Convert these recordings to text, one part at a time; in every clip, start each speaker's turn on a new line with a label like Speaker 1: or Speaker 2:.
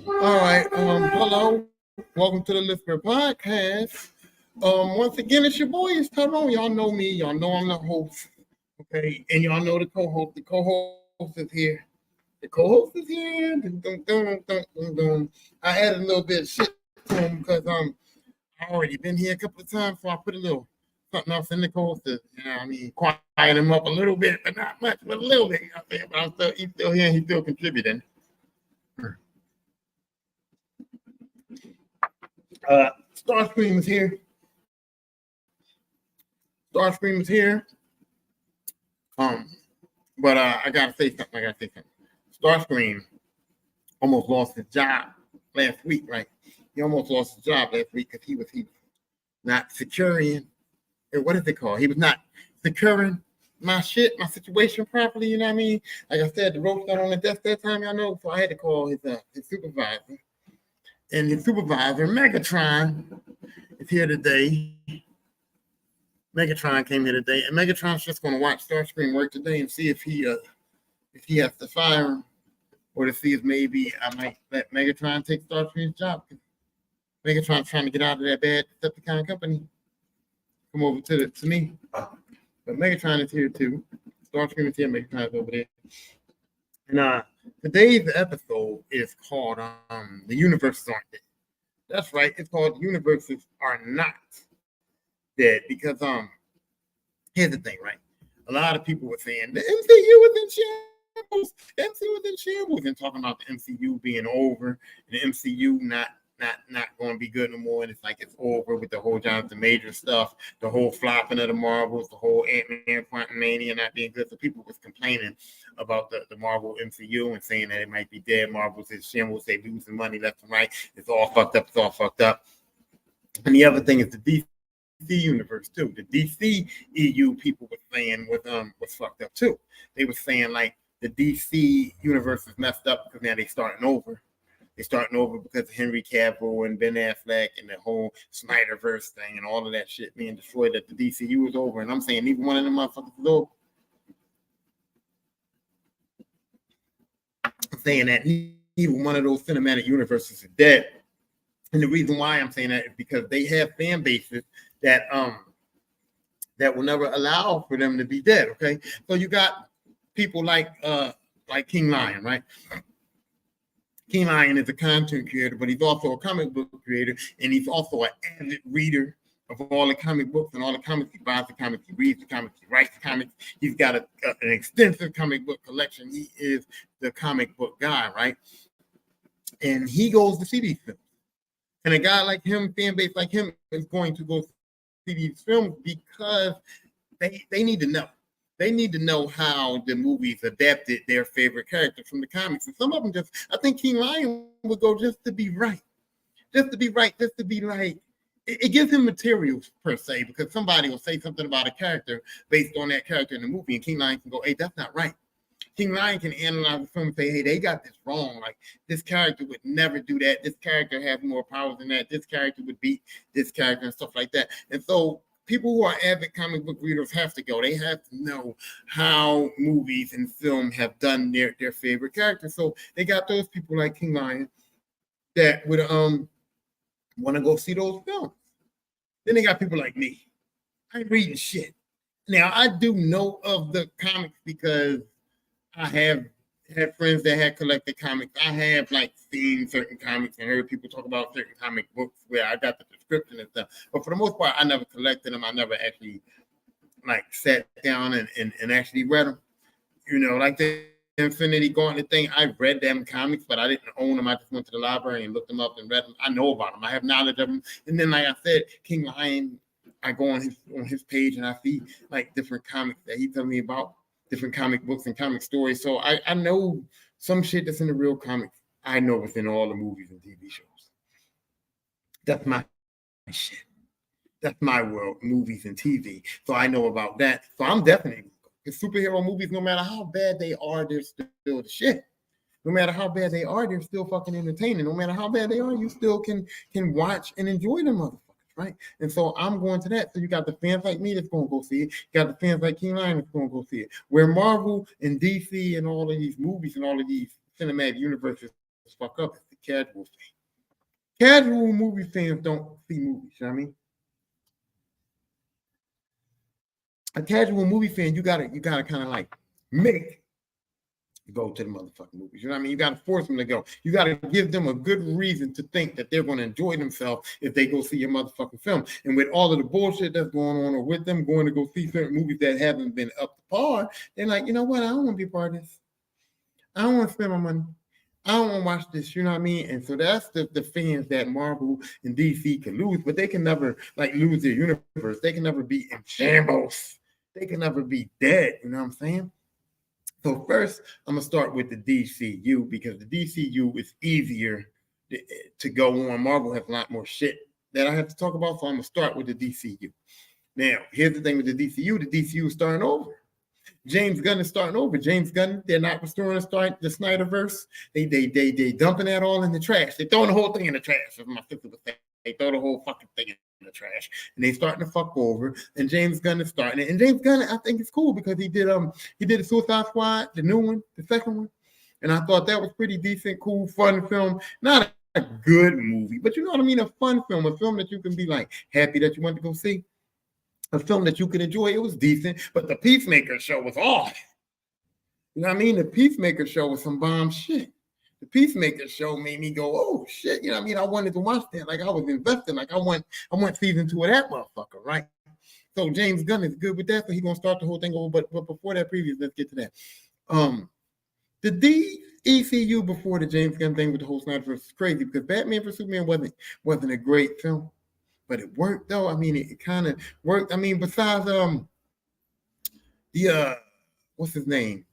Speaker 1: All right. Hello. Welcome to the Liftner Podcast. Once again, it's your boy, it's Tyrone. Y'all know me. Y'all know I'm the host. Okay. And y'all know the co-host. The co-host is here. The co-host is here. Dun, dun, dun, dun, dun, dun. I added a little bit of shit to him because I already been here a couple of times, so I put a little something else in the co-host to, quiet him up a little bit, but not much, but a little bit out there. But he's still here and he's still contributing. Starscream is here. Starscream is here. Um, but I gotta say something. Starscream almost lost his job last week, right? He almost lost his job last week because he was not securing, or what is it called? He was not securing my situation properly. You know what I mean? Like I said, the rope's not on the desk that time, y'all know. So I had to call his supervisor, and his supervisor, Megatron, is here today. Megatron came here today, and Megatron's just going to watch Starscream work today and see if he has to fire him, or to see if maybe I might let Megatron take Starscream's job. Megatron's trying to get out of that bad Decepticon company. Come over to me, but Megatron is here too. Starscream is here. Megatron's over there. And today's episode is called "The Universes Aren't Dead." That's right. It's called "The Universes Are Not Dead" because here's the thing, right? A lot of people were saying the MCU was in shambles. The MCU was in shambles, and talking about the MCU being over, and the MCU not going to be good no more, and it's like it's over with the whole Jonathan Major stuff, the whole flopping of the Marvels, the whole Ant-Man Quantumania not being good. So people was complaining about the Marvel MCU and saying that it might be dead. Marvel's is shambles. They losing money left and right. It's all fucked up. And the other thing is the DC universe too. The DC EU people were saying was fucked up too. They were saying like the DC universe is messed up because now they're starting over. They're starting over because of Henry Cavill and Ben Affleck and the whole Snyderverse thing and all of that shit being destroyed. That the DCU is over, and I'm saying neither one of them motherfuckers is over. I'm saying that neither one of those cinematic universes is dead. And the reason why I'm saying that is because they have fan bases that will never allow for them to be dead. Okay, so you got people like King Lion, right? King Lion is a content creator, but he's also a comic book creator, and he's also an avid reader of all the comic books and all the comics. He buys the comics, he reads the comics, he writes the comics. He's got an extensive comic book collection. He is the comic book guy, right? And he goes to see these films. And a guy like him, fan base like him, is going to go see these films because they need to know. They need to know how the movies adapted their favorite characters from the comics. And some of them I think King Lion would go just to be right. Just to be like, it gives him materials per se, because somebody will say something about a character based on that character in the movie, and King Lion can go, hey, that's not right. King Lion can analyze the film and say, hey, they got this wrong. Like, this character would never do that. This character has more power than that. This character would beat this character and stuff like that. And so people who are avid comic book readers have to go. They have to know how movies and film have done their favorite characters. So they got those people like King Lion that would want to go see those films. Then they got people like me. I ain't reading shit. Now, I do know of the comics because I have had friends that had collected comics. I have like seen certain comics and heard people talk about certain comic books where I got the description and stuff. But for the most part, I never collected them. I never actually like sat down and actually read them. You know, like the Infinity Gauntlet thing. I read them comics, but I didn't own them. I just went to the library and looked them up and read them. I know about them. I have knowledge of them. And then, like I said, King Lion, I go on his page and I see like different comics that he tells me about, different comic books and comic stories. So I know some shit that's in the real comics. I know within all the movies and TV shows. That's my shit. That's my world, movies and TV. So I know about that. So I'm definitely, because superhero movies, no matter how bad they are, they're still the shit. No matter how bad they are, they're still fucking entertaining. No matter how bad they are, you still can watch and enjoy them motherfuckers. Right? And so I'm going to that. So you got the fans like me that's going to go see it. You got the fans like King Lion that's going to go see it. Where Marvel and DC and all of these movies and all of these cinematic universes fuck up, casual fan. Casual movie fans don't see movies, you know what I mean? A casual movie fan, you gotta kind of like make go to the motherfucking movies. You know what I mean? You got to force them to go. You got to give them a good reason to think that they're going to enjoy themselves if they go see your motherfucking film. And with all of the bullshit that's going on, or with them going to go see certain movies that haven't been up to par, they're like, you know what? I don't want to be a part of this. I don't want to spend my money. I don't want to watch this, you know what I mean? And so that's the fans that Marvel and DC can lose, but they can never like lose their universe. They can never be in shambles. They can never be dead, you know what I'm saying? So first, I'm going to start with the DCU because the DCU is easier to go on. Marvel has a lot more shit that I have to talk about, so I'm going to start with the DCU. Now, here's the thing with the DCU. The DCU is starting over. James Gunn is starting over. James Gunn, they're not restoring the Snyderverse. They dumping that all in the trash. They throwing the whole thing in the trash, as my sister would say. They throw the whole fucking thing in the trash, and they starting to fuck over. And James Gunn is starting it. And James Gunn, I think it's cool because he did the Suicide Squad, the new one, the second one, and I thought that was pretty decent, cool, fun film. Not a good movie, but you know what I mean, a fun film, a film that you can be like happy that you went to go see, a film that you can enjoy. It was decent, but the Peacemaker show was off. You know what I mean? The Peacemaker show was some bomb shit. The Peacemaker show made me go, oh shit, you know what I mean? I wanted to watch that. Like I was invested. Like I want season 2 of that motherfucker, right? So James Gunn is good with that. So he's gonna start the whole thing over. But before that, let's get to that. The DCU before the James Gunn thing with the whole Snyderverse is crazy because Batman vs Superman wasn't a great film, but it worked though. I mean, it kind of worked. I mean, besides what's his name?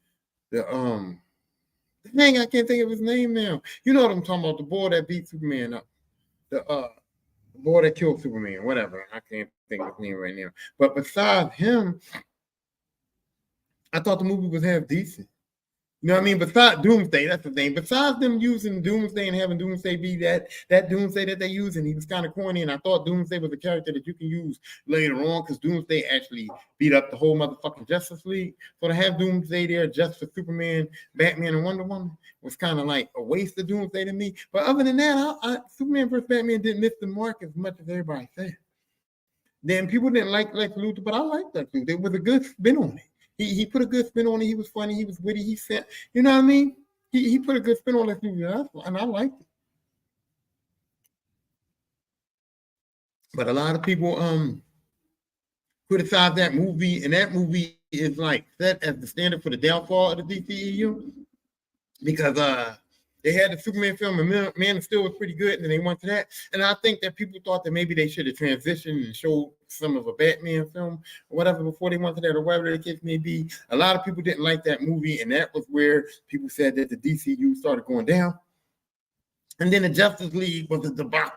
Speaker 1: Dang, I can't think of his name now. You know what I'm talking about? The boy that beat Superman up. The boy that killed Superman, whatever. I can't think of his name right now. But besides him, I thought the movie was half decent. You know what I mean? Besides Doomsday, that's the thing. Besides them using Doomsday and having Doomsday be that Doomsday that they use, and he was kind of corny, and I thought Doomsday was a character that you can use later on because Doomsday actually beat up the whole motherfucking Justice League. So to have Doomsday there just for Superman, Batman, and Wonder Woman was kind of like a waste of Doomsday to me. But other than that, Superman vs. Batman didn't miss the mark as much as everybody said. Then people didn't like Lex Luthor, but I liked Lex Luthor. It was a good spin on it. He put a good spin on it. He was funny. He was witty. He said, you know what I mean? He put a good spin on that movie, and I liked it. But a lot of people criticize that movie, and that movie is like set as the standard for the downfall of the DCEU because they had the Superman film, and Man of Steel was pretty good, and then they went to that. And I think that people thought that maybe they should have transitioned and showed some of a Batman film or whatever before they went to that, or whatever the case may be. A lot of people didn't like that movie, and that was where people said that the DCU started going down. And then the Justice League was a debacle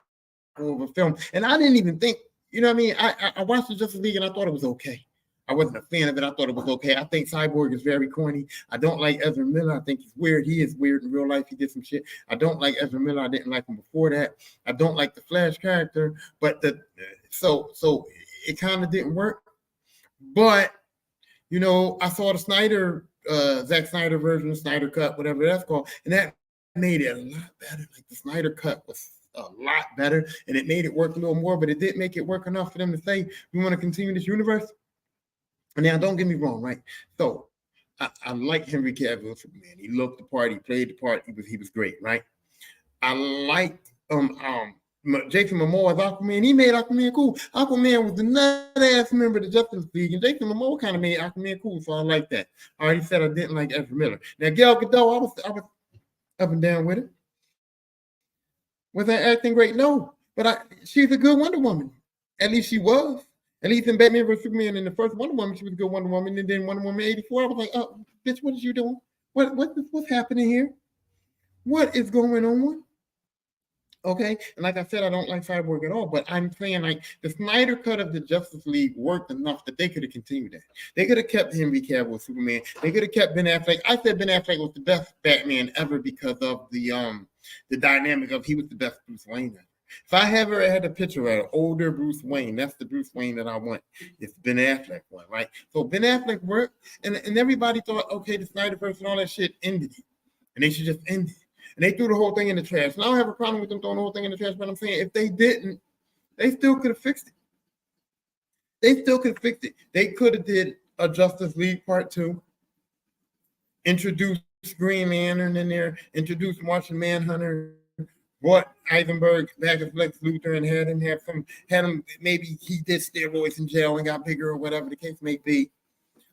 Speaker 1: of a film. And I didn't even think, you know what I mean? I watched the Justice League, and I thought it was okay. I wasn't a fan of it. I thought it was okay. I think Cyborg is very corny. I don't like Ezra Miller. I think he's weird. He is weird in real life. He did some shit. I don't like Ezra Miller. I didn't like him before that. I don't like the Flash character. But so it kind of didn't work. But you know, I saw the Zack Snyder version, Snyder Cut, whatever that's called, and that made it a lot better. Like the Snyder Cut was a lot better, and it made it work a little more. But it didn't make it work enough for them to say we want to continue this universe. And now, don't get me wrong, right? So I like Henry Cavill Superman. He looked the part. He played the part. He was great, right? I liked Jason Momoa as Aquaman. He made Aquaman cool. Aquaman was the nut-ass member of the Justice League, and Jason Momoa kind of made Aquaman cool, so I like that. I already said I didn't like Ezra Miller. Now, Gal Gadot, I was up and down with it. Was that acting great? No, but she's a good Wonder Woman. At least she was. At least in Batman vs Superman, in the first Wonder Woman, she was a good Wonder Woman. And then Wonder Woman 84, I was like, oh, bitch, what is you doing? What's happening here? What is going on? Okay, and like I said, I don't like Cyborg at all, but I'm saying like the Snyder Cut of the Justice League worked enough that they could have continued that. They could have kept Henry Cavill Superman. They could have kept Ben Affleck. I said Ben Affleck was the best Batman ever because of the dynamic of he was the best Bruce Wayne ever. If I ever had a picture of an older Bruce Wayne, that's the Bruce Wayne that I want. It's Ben Affleck one, right? So Ben Affleck worked, and everybody thought, okay, the Snyderverse and all that shit ended it, and they should just end it. And they threw the whole thing in the trash. And I don't have a problem with them throwing the whole thing in the trash, but I'm saying if they didn't, they still could have fixed it. They still could have fixed it. They could have did a Justice League Part 2, introduced Green Lantern in there, introduced Martian Manhunter, brought Eisenberg back as Lex Luthor and had him, maybe he did steroids in jail and got bigger or whatever the case may be.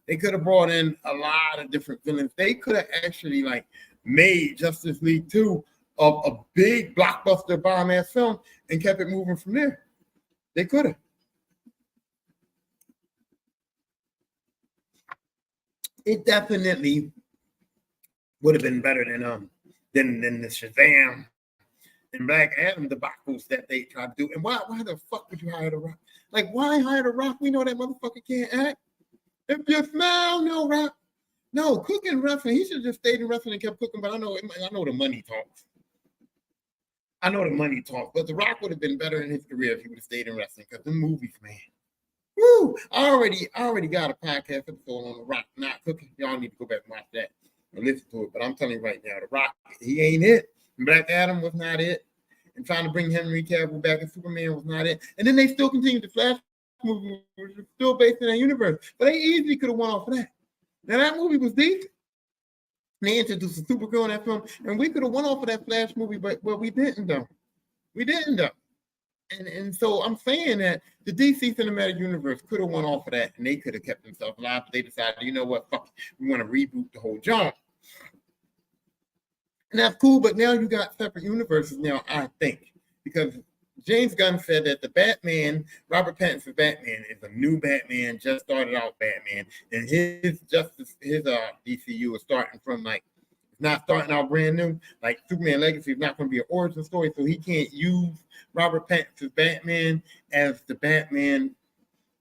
Speaker 1: They could have brought in a lot of different villains. They could have actually like made Justice League 2 a big blockbuster bomb-ass film and kept it moving from there. They could have. It definitely would have been better than the Shazam and Black Adam debacles that they tried to do. And why the fuck would you hire The Rock? Like, why hire The Rock? We know that motherfucker can't act. If you smell, no Rock. No, cooking wrestling. He should have just stayed in wrestling and kept cooking, but I know the money talks. I know the money talks, but The Rock would have been better in his career if he would have stayed in wrestling, because the movies, man. Woo! I already got a podcast episode on The Rock not cooking. Y'all need to go back and watch that or listen to it. But I'm telling you right now, The Rock, he ain't it. Black Adam was not it. And trying to bring Henry Cavill back as Superman was not it. And then they still continued the Flash movie, which was still based in that universe. But they easily could have won off of that. Now that movie was decent. They introduced a Supergirl in that film, and we could have won off of that Flash movie, but we didn't though. We didn't though. And so I'm saying that the DC Cinematic Universe could have won off of that, and they could have kept themselves alive. But they decided, you know what, fuck, we want to reboot the whole genre. And that's cool, but now you got separate universes now, I think. Because James Gunn said that the Batman, Robert Pattinson's Batman, is a new Batman, just started out Batman. And his DCU is starting from like, not starting out brand new. Like Superman Legacy is not going to be an origin story, so he can't use Robert Pattinson's Batman as the Batman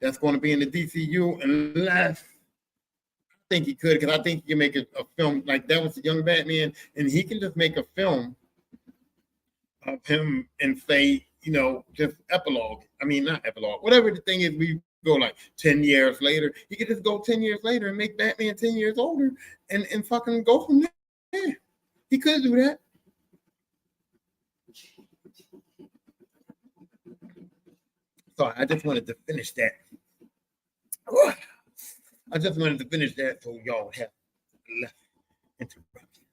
Speaker 1: that's going to be in the DCU unless I think he could, because I think he can make a film like that was the young Batman, and he can just make a film of him and say, you know, just epilogue. I mean, not epilogue. Whatever the thing is, we go like 10 years later. He could just go 10 years later and make Batman 10 years older and fucking go from there. Yeah, he could do that. So I just wanted to finish that. I just wanted to finish that so y'all have less interruption.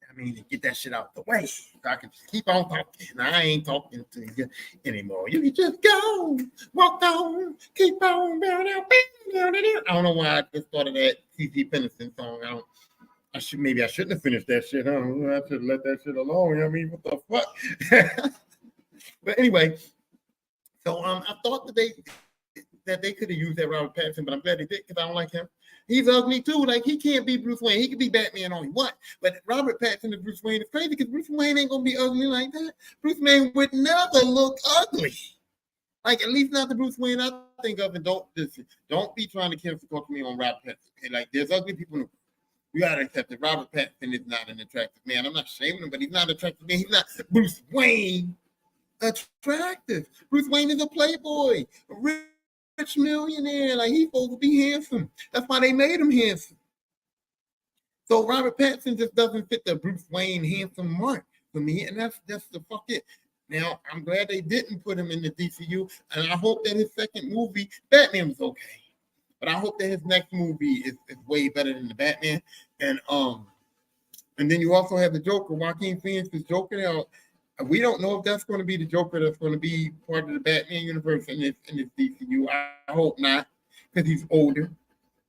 Speaker 1: I mean, to get that shit out the way. So I can just keep on talking. I ain't talking to you anymore. You can just go, walk on, keep on, I don't know why I just thought of that T.C. Peniston song. I shouldn't have finished that shit. I should have let that shit alone. I mean, what the fuck? But anyway, so I thought that they could have used that Robert Pattinson, but I'm glad they did because I don't like him. He's ugly too. Like he can't be Bruce Wayne. He could be Batman all he wants. But Robert Pattinson as Bruce Wayne is crazy because Bruce Wayne ain't gonna be ugly like that. Bruce Wayne would never look ugly. Like at least not the Bruce Wayne I think of. And don't be trying to cancel culture me on Robert Pattinson. Okay? Like there's ugly people in the you gotta accept that Robert Pattinson is not an attractive man. I'm not shaming him, but he's not an attractive man. He's not Bruce Wayne attractive. Bruce Wayne is a playboy, a rich millionaire. Like he's supposed to be handsome. That's why they made him handsome. So Robert Pattinson just doesn't fit the Bruce Wayne handsome mark for me, and that's the fuck it. Now I'm glad they didn't put him in the DCU, and I hope that his second movie, Batman, was okay. But I hope that his next movie is way better than the Batman. And then you also have the Joker, Joaquin Phoenix's Joker. Now, we don't know if that's going to be the Joker that's going to be part of the Batman universe in this DCU. I hope not, because he's older,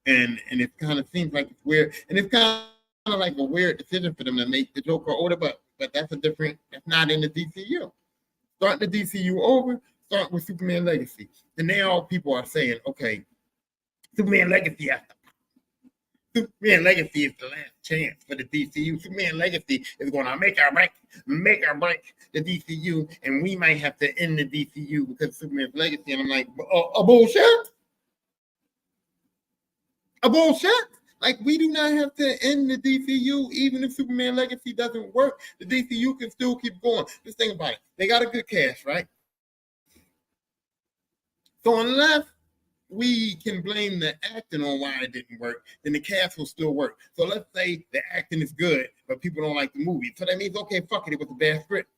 Speaker 1: and it kind of seems like it's weird, and it's kind of like a weird decision for them to make the Joker older. But that's not in the DCU. Starting the DCU over, start with Superman Legacy, and now people are saying, okay, Superman Legacy Superman Legacy is the last chance for the DCU. Superman Legacy is going to make or break the DCU, and we might have to end the DCU because of Superman's Legacy. And I'm like, a bullshit? A bullshit? Like, we do not have to end the DCU, even if Superman Legacy doesn't work. The DCU can still keep going. Just think about it. They got a good cast, right? So unless we can blame the acting on why it didn't work, then the cast will still work. So let's say the acting is good, but people don't like the movie. So that means, okay, fuck it was a bad script.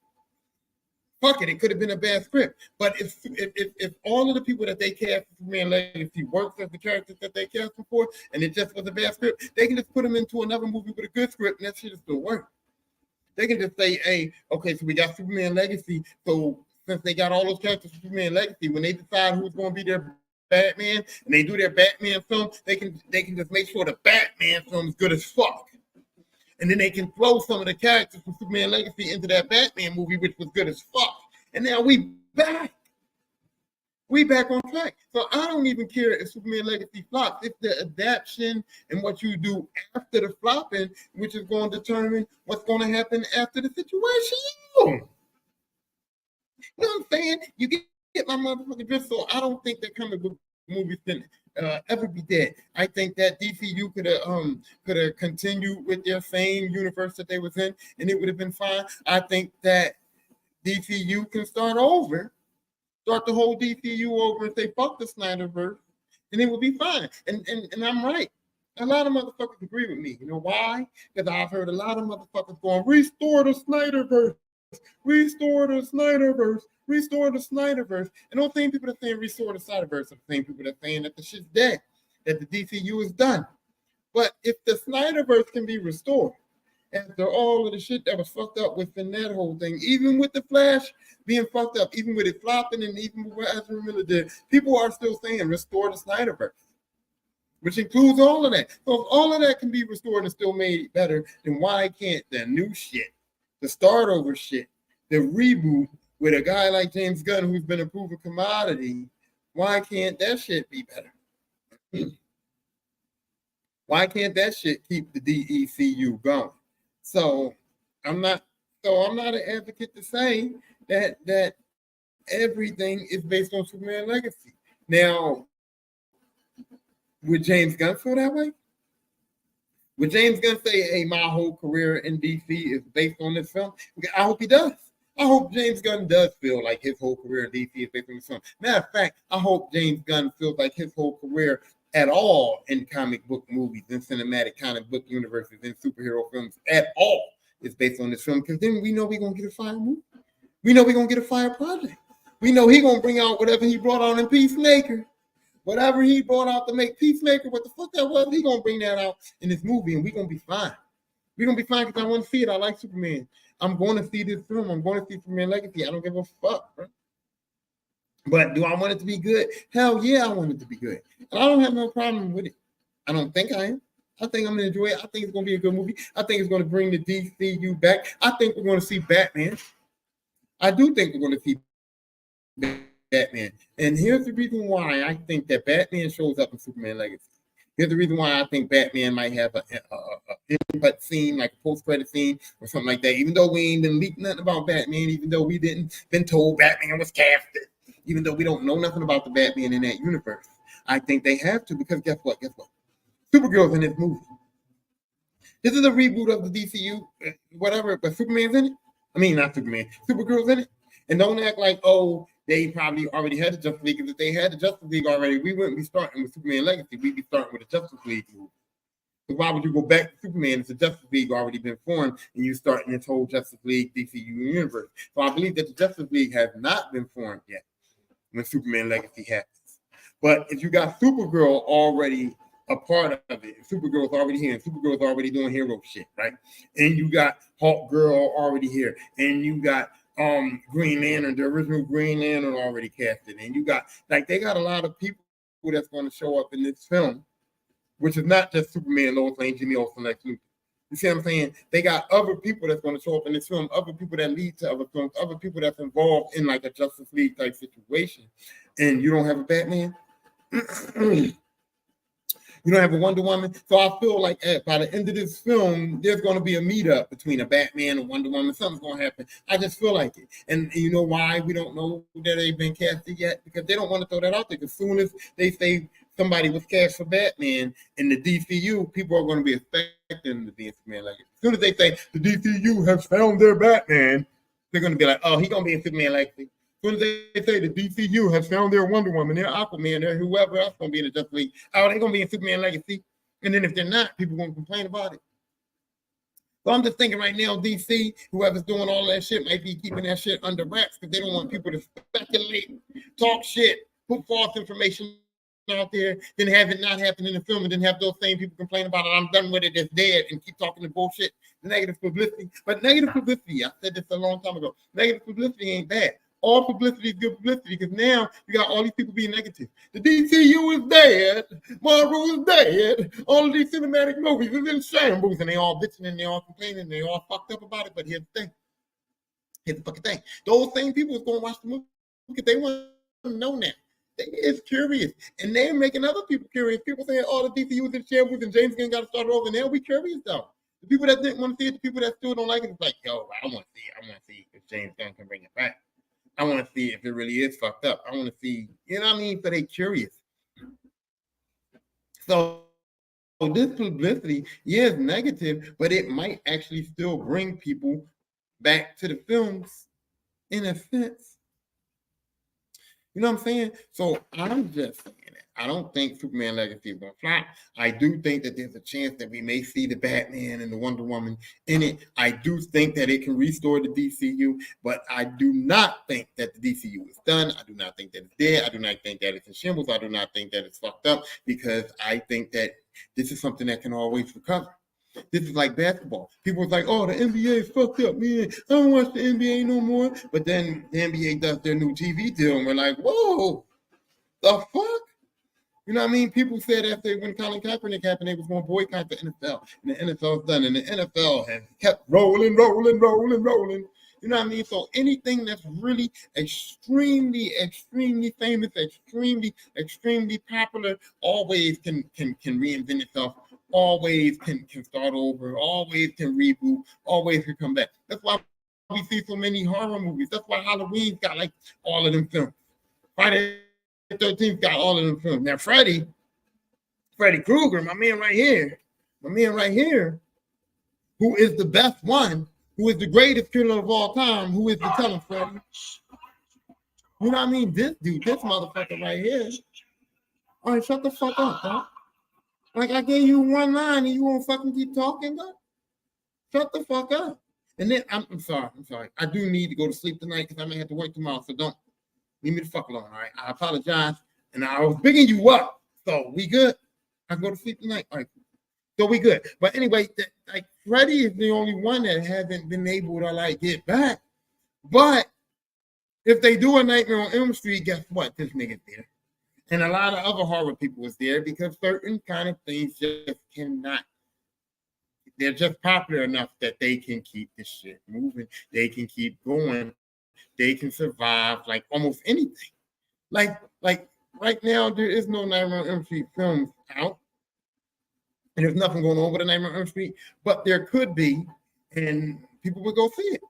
Speaker 1: Fuck it could have been a bad script. But if all of the people that they cast for Superman Legacy works as the characters that they cast them for, and it just was a bad script, they can just put them into another movie with a good script, and that shit will still work. They can just say, hey, okay, so we got Superman Legacy. So since they got all those characters for Superman Legacy, when they decide who's going to be their Batman and they do their Batman film, they can just make sure the Batman film is good as fuck. And then they can throw some of the characters from Superman Legacy into that Batman movie, which was good as fuck. And now we back. We back on track. So I don't even care if Superman Legacy flops. It's the adaptation and what you do after the flopping, which is going to determine what's going to happen after the situation. You know what I'm saying? You get my motherfucking drift. So I don't think that comic book movies can ever be dead. I think that DCU could have continued with their same universe that they was in, and it would have been fine. I think that DCU can start the whole DCU over and say fuck the Snyderverse, and it will be fine. And I'm right. A lot of motherfuckers agree with me. You know why? Because I've heard a lot of motherfuckers going, restore the Snyderverse, restore the Snyderverse, restore the Snyderverse. And those same people that saying restore the Snyderverse are the same people that saying that the shit's dead, that the DCU is done. But if the Snyderverse can be restored, after all of the shit that was fucked up within that whole thing, even with the Flash being fucked up, even with it flopping, and even with what Ezra Miller did, people are still saying restore the Snyderverse, which includes all of that. So if all of that can be restored and still made better, then why can't the new shit, the start over shit, the reboot with a guy like James Gunn who's been a proven commodity, why can't that shit be better? Why can't that shit keep the DECU going? So I'm not an advocate to say that everything is based on Superman Legacy. Now, would James Gunn feel that way? Would James Gunn say, hey, my whole career in DC is based on this film? I hope he does. I hope James Gunn does feel like his whole career in DC is based on this film. Matter of fact, I hope James Gunn feels like his whole career at all in comic book movies, in cinematic comic book universes, in superhero films at all is based on this film, because then we know we're going to get a fire movie. We know we're going to get a fire project. We know he's going to bring out whatever he brought out in Peacemaker. Whatever he brought out to make Peacemaker, what the fuck that was, he's going to bring that out in this movie, and we're going to be fine. We're going to be fine because I want to see it. I like Superman. I'm going to see this film. I'm going to see Superman Legacy. I don't give a fuck, bro. But do I want it to be good? Hell yeah, I want it to be good. And I don't have no problem with it. I don't think I am. I think I'm going to enjoy it. I think it's going to be a good movie. I think it's going to bring the DCU back. I think we're going to see Batman. I do think we're going to see Batman. And here's the reason why I think that Batman shows up in Superman Legacy. Here's the reason why I think Batman might have an input scene, like a post-credit scene or something like that. Even though we ain't been leaked nothing about Batman, even though we didn't been told Batman was casted, even though we don't know nothing about the Batman in that universe. I think they have to, because guess what? Supergirl's in this movie. This is a reboot of the DCU, whatever, but Superman's in it. I mean, not Superman. Supergirl's in it. And don't act like, oh, they probably already had the Justice League. Because if they had the Justice League already, we wouldn't be starting with Superman Legacy. We'd be starting with the Justice League movie. So why would you go back to Superman if the Justice League already been formed and you starting this whole Justice League DCU universe? So I believe that the Justice League has not been formed yet when Superman Legacy happens. But if you got Supergirl already a part of it, Supergirl's already here, and Supergirl's already doing hero shit, right? And you got Hawk Girl already here, and you got Green Lantern, the original Green Lantern already casted, and you got, like, they got a lot of people that's going to show up in this film, which is not just Superman, Lois Lane, Jimmy Olsen, Lex Luthor. You see what I'm saying? They got other people that's going to show up in this film, other people that lead to other films, other people that's involved in like a Justice League type situation. And you don't have a Batman? You don't have a Wonder Woman? So I feel like by the end of this film, there's going to be a meetup between a Batman and Wonder Woman. Something's going to happen. I just feel like it. And you know why we don't know that they've been casted yet? Because they don't want to throw that out there. As soon as they say somebody was cast for Batman in the DCU, people are going to be expecting to be in Superman Legacy. As soon as they say the DCU has found their Batman, they're going to be like, oh, he's going to be in Superman Legacy. As soon as they say the DCU has found their Wonder Woman, their Aquaman, their whoever else going to be in the Justice League, how they going to be in Superman Legacy? And then if they're not, people going to complain about it. So I'm just thinking right now, DC, whoever's doing all that shit might be keeping that shit under wraps because they don't want people to speculate, talk shit, put false information out there, then have it not happen in the film, and then have those same people complain about it. I'm done with it, it's dead, and keep talking the bullshit, the negative publicity. But negative publicity, I said this a long time ago, negative publicity ain't bad. All publicity is good publicity because now you got all these people being negative. The DCU is dead. Marvel is dead. All of these cinematic movies is in shambles, and they all bitching and they all complaining and they all fucked up about it. But here's the thing. Here's the fucking thing. Those same people is going to watch the movie because they want to know now. They is curious, and they're making other people curious. People saying, "Oh, the DCU is in shambles, and James Gunn got to start over." And they'll be curious though. The people that didn't want to see it, the people that still don't like it, it's like, "Yo, I want to see it. I want to see if James Gunn can bring it back. I want to see if it really is fucked up. I want to see, you know what I mean? So they curious." So this publicity, is negative, but it might actually still bring people back to the films in a sense. You know what I'm saying? So I'm just saying it. I don't think Superman Legacy is going to flop. I do think that there's a chance that we may see the Batman and the Wonder Woman in it. I do think that it can restore the DCU, but I do not think that the DCU is done. I do not think that it's dead. I do not think that it's in shambles. I do not think that it's fucked up because I think that this is something that can always recover. This is like basketball. People was like, "Oh, the NBA is fucked up, man. I don't watch the NBA no more." But then the NBA does their new TV deal, and we're like, "Whoa, the fuck?" You know what I mean? People said after when Colin Kaepernick happened, they was going to boycott the NFL, and the NFL's done, and the NFL has kept rolling. You know what I mean? So anything that's really extremely famous, extremely popular, always can reinvent itself. Always can start over. Always can reboot. Always can come back. That's why we see so many horror movies. That's why Halloween's got like all of them films. Friday the 13th got all of them films. Now Freddy Krueger, my man right here, who is the best one, who is the greatest killer of all time, who is the Tell Freddy. You know what I mean? This dude, this motherfucker right here. All right, shut the fuck up, huh? Like I gave you one line and you won't fucking keep talking, though? Shut the fuck up. And then I'm sorry. I do need to go to sleep tonight because I may have to work tomorrow. So don't leave me the fuck alone. All right. I apologize. And I was bigging you up. So we good. I go to sleep tonight. All right. So we good. But anyway, like Freddy is the only one that hasn't been able to like get back. But if they do a Nightmare on Elm Street, guess what? This nigga's there. And a lot of other horror people was there because certain kind of things just cannot. They're just popular enough that they can keep this shit moving. They can keep going. They can survive like almost anything. Like right now, there is no Nightmare on Elm Street films out. And there's nothing going on with the Nightmare on Elm Street, but there could be, and people would go see it.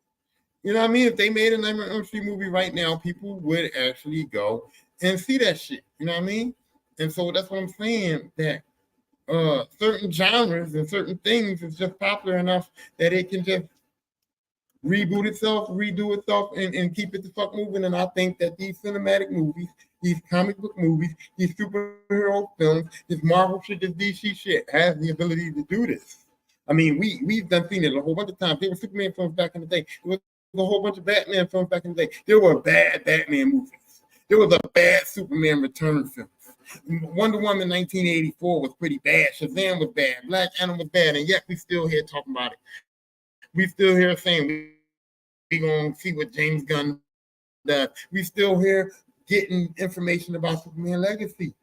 Speaker 1: You know what I mean? If they made a Nightmare on Elm Street movie right now, people would actually go and see that shit. You know what I mean? And so that's what I'm saying, that certain genres and certain things is just popular enough that it can just reboot itself, redo itself, and keep it the fuck moving. And I think that these cinematic movies, these comic book movies, these superhero films, this Marvel shit, this DC shit has the ability to do this. I mean, we've done seen it a whole bunch of times. There were Superman films back in the day. There was a whole bunch of Batman films back in the day. There were bad Batman movies. There was a bad Superman Return film. Wonder Woman 1984 was pretty bad. Shazam was bad. Black Adam was bad. And yet we still here talking about it. We still here saying we're going to see what James Gunn does. We still here getting information about Superman Legacy.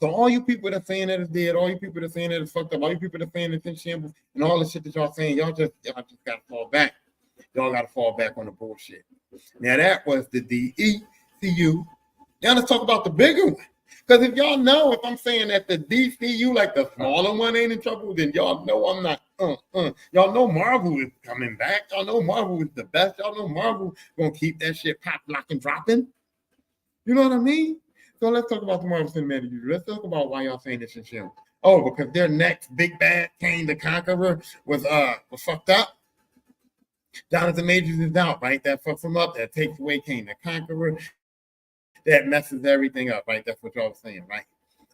Speaker 1: So all you people that are saying that it's dead, all you people that are saying that it's fucked up, all you people that are saying it's in shambles, and all the shit that y'all saying, y'all just got to fall back. Y'all got to fall back on the bullshit. Now that was the DECU. Now let's talk about the bigger one. Because if y'all know, if I'm saying that the DCU, like the smaller one, ain't in trouble, then y'all know I'm not. Y'all know Marvel is coming back. Y'all know Marvel is the best. Y'all know Marvel gonna keep that shit pop, lock, and dropping. You know what I mean? So let's talk about the Marvel Cinematic Universe. Let's talk about why y'all saying this in show. Oh, because their next big bad Kang the Conqueror was fucked up. Jonathan Majors is out, right? That fucks him up. That takes away Kang the Conqueror. That messes everything up, right? That's what y'all was saying, right?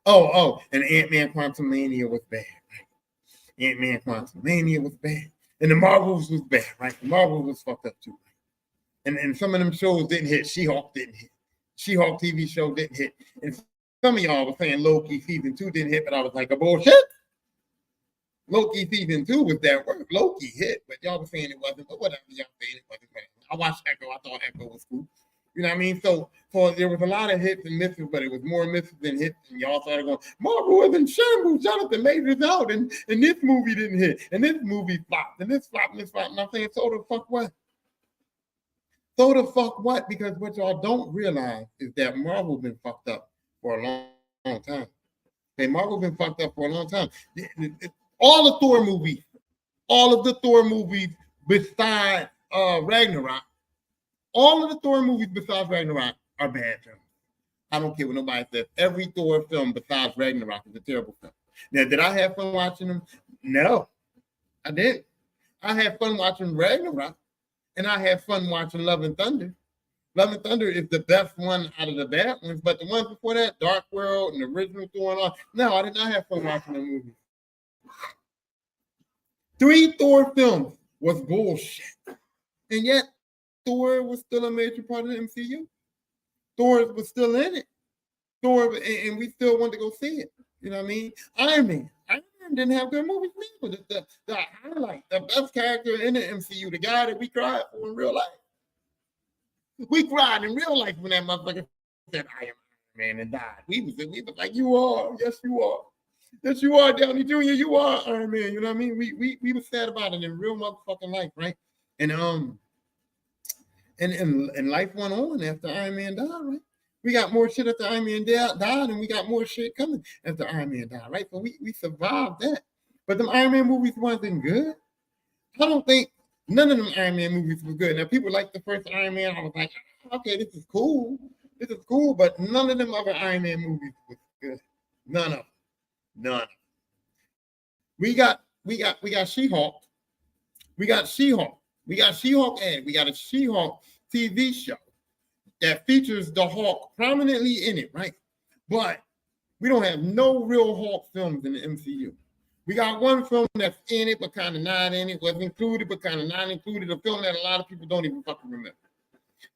Speaker 1: And Ant-Man Quantumania was bad, right? Ant-Man Quantumania was bad. And the Marvels was bad, right? The Marvels was fucked up too. And some of them shows didn't hit. She-Hulk didn't hit. She-Hulk TV show didn't hit. And some of y'all were saying Loki season 2 didn't hit, but I was like, a bullshit. Loki season 2 was that work. Loki hit, but y'all were saying it wasn't. But whatever, y'all saying it wasn't. I watched Echo. I thought Echo was cool. You know what I mean? So there was a lot of hits and misses, but it was more misses than hits. And y'all started going, Marvel was in shambles. Jonathan Majors out, and this movie didn't hit, and this movie flopped, and this flopped, and this flopped. And I'm saying, so the fuck what? So the fuck what? Because what y'all don't realize is that Marvel been fucked up for a long time. Okay, Marvel been fucked up for a long time. All the Thor movies, all of the Thor movies besides Ragnarok, all of the Thor movies besides Ragnarok are bad films. I don't care what nobody says. Every Thor film besides Ragnarok is a terrible film. Now, did I have fun watching them? No, I didn't. I had fun watching Ragnarok, and I had fun watching Love and Thunder. Love and Thunder is the best one out of the bad ones, but the ones before that, Dark World and the original Thor and all, no, I did not have fun watching the movies. 3 Thor films was bullshit. And yet, Thor was still a major part of the MCU. Thor was still in it. Thor, and we still wanted to go see it. You know what I mean? Iron Man didn't have good movies either. The highlight, the best character in the MCU, the guy that we cried for in real life. We cried in real life when that motherfucker said, I am Iron Man, and died. We was like, you are. Yes, you are. Yes, you are, Downey Jr. You are Iron Man. You know what I mean? We were sad about it in real motherfucking life, right? And life went on after Iron Man died, right? We got more shit after Iron Man died, and we got more shit coming after Iron Man died, right? So we survived that. But them Iron Man movies wasn't good. I don't think none of them Iron Man movies was good. Now, people like the first Iron Man. I was like, okay, this is cool. This is cool, but none of them other Iron Man movies was good. None of them. We got She-Hulk. We got She-Hulk. We got She-Hulk, and we got a She-Hulk TV show that features the Hulk prominently in it, right? But we don't have no real Hulk films in the MCU. We got one film that's in it, but kind of not in it, was included, but kind of not included, a film that a lot of people don't even fucking remember.